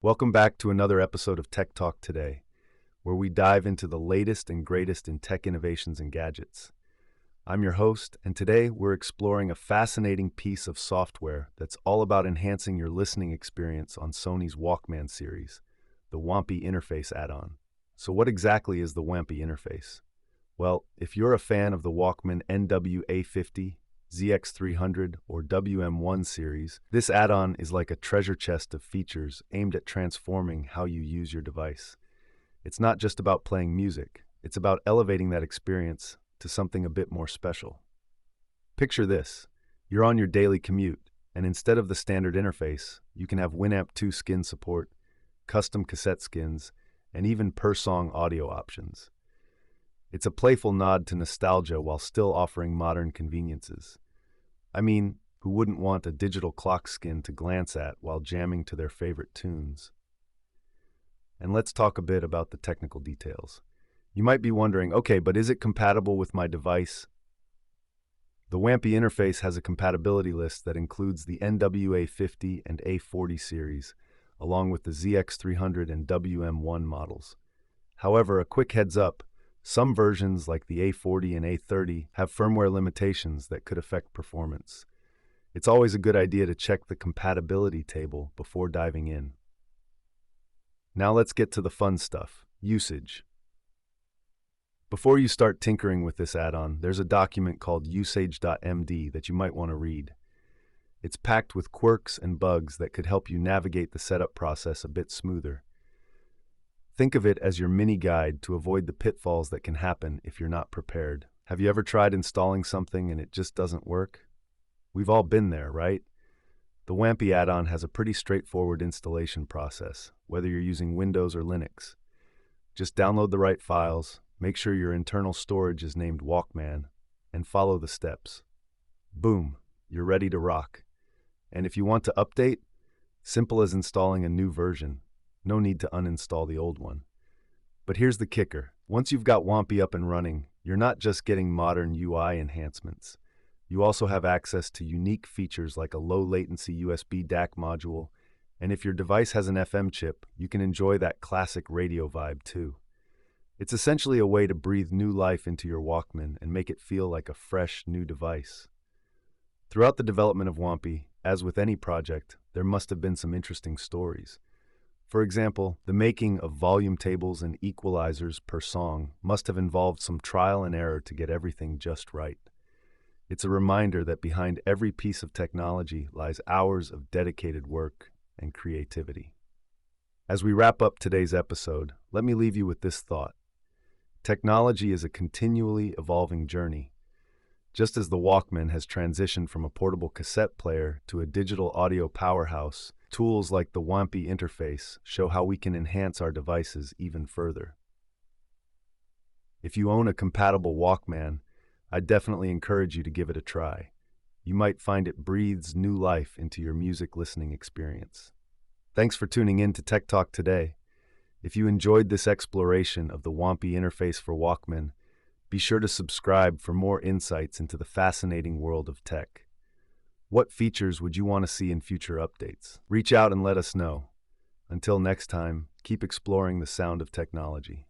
Welcome back to another episode of Tech Talk Today, where we dive into the latest and greatest in tech innovations and gadgets. I'm your host, and today we're exploring a fascinating piece of software that's all about enhancing your listening experience on Sony's Walkman series, the wampy interface add-on. So what exactly is the wampy interface? Well, if you're a fan of the Walkman NWA50, ZX300, or WM1 series, this add-on is like a treasure chest of features aimed at transforming how you use your device. It's not just about playing music, it's about elevating that experience to something a bit more special. Picture this: you're on your daily commute, and instead of the standard interface, you can have Winamp 2 skin support, custom cassette skins, and even per-song audio options. It's a playful nod to nostalgia while still offering modern conveniences. I mean, who wouldn't want a digital clock skin to glance at while jamming to their favorite tunes? And let's talk a bit about the technical details. You might be wondering, okay, but is it compatible with my device? The wampy interface has a compatibility list that includes the NWA50 and A40 series, along with the ZX300 and WM1 models. However, a quick heads up, some versions like the A40 and A30 have firmware limitations that could affect performance. It's always a good idea to check the compatibility table before diving in. Now let's get to the fun stuff, usage. Before you start tinkering with this add-on, there's a document called usage.md that you might want to read. It's packed with quirks and bugs that could help you navigate the setup process a bit smoother. Think of it as your mini guide to avoid the pitfalls that can happen if you're not prepared. Have you ever tried installing something and it just doesn't work? We've all been there, right? The wampy add-on has a pretty straightforward installation process, whether you're using Windows or Linux. Just download the right files, make sure your internal storage is named Walkman, and follow the steps. Boom, you're ready to rock. And if you want to update, simple as installing a new version. No need to uninstall the old one. But here's the kicker. Once you've got Wampy up and running, you're not just getting modern UI enhancements. You also have access to unique features like a low-latency USB DAC module, and if your device has an FM chip, you can enjoy that classic radio vibe too. It's essentially a way to breathe new life into your Walkman and make it feel like a fresh, new device. Throughout the development of Wampy, as with any project, there must have been some interesting stories. For example, the making of volume tables and equalizers per song must have involved some trial and error to get everything just right. It's a reminder that behind every piece of technology lies hours of dedicated work and creativity. As we wrap up today's episode, let me leave you with this thought. Technology is a continually evolving journey. Just as the Walkman has transitioned from a portable cassette player to a digital audio powerhouse, tools like the wampy interface show how we can enhance our devices even further. If you own a compatible Walkman, I definitely encourage you to give it a try. You might find it breathes new life into your music listening experience. Thanks for tuning in to Tech Talk Today. If you enjoyed this exploration of the wampy interface for Walkman, be sure to subscribe for more insights into the fascinating world of tech. What features would you want to see in future updates? Reach out and let us know. Until next time, keep exploring the sound of technology.